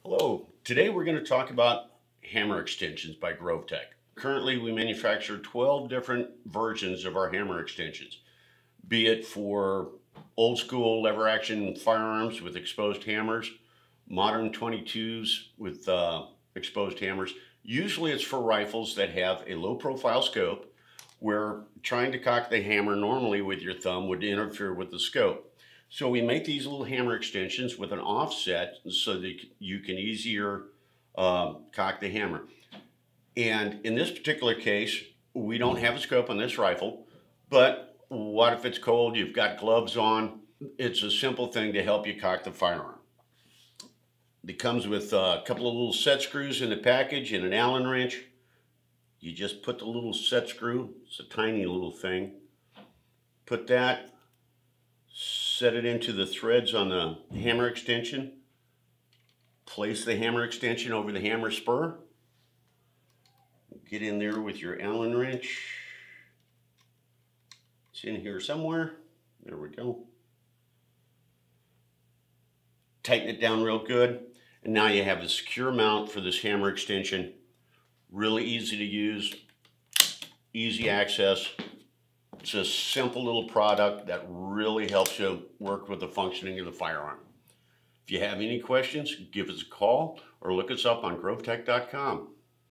Hello, today we're going to talk about hammer extensions by GrovTec. Currently we manufacture 12 different versions of our hammer extensions, be it for old school lever action firearms with exposed hammers, modern 22s with exposed hammers. Usually it's for rifles that have a low profile scope where trying to cock the hammer normally with your thumb would interfere with the scope. So we make these little hammer extensions with an offset so that you can easier cock the hammer. And in this particular case, we don't have a scope on this rifle, but what if it's cold, you've got gloves on? It's a simple thing to help you cock the firearm. It comes with a couple of little set screws in the package and an Allen wrench. You just put the little set screw, it's a tiny little thing, put that, set it into the threads on the hammer extension, place the hammer extension over the hammer spur, get in there with your Allen wrench. It's in here somewhere. There we go. Tighten it down real good, and now you have a secure mount for this hammer extension. Really easy to use, easy access. It's a simple little product that really helps you work with the functioning of the firearm. If you have any questions, give us a call or look us up on GrovTec.com.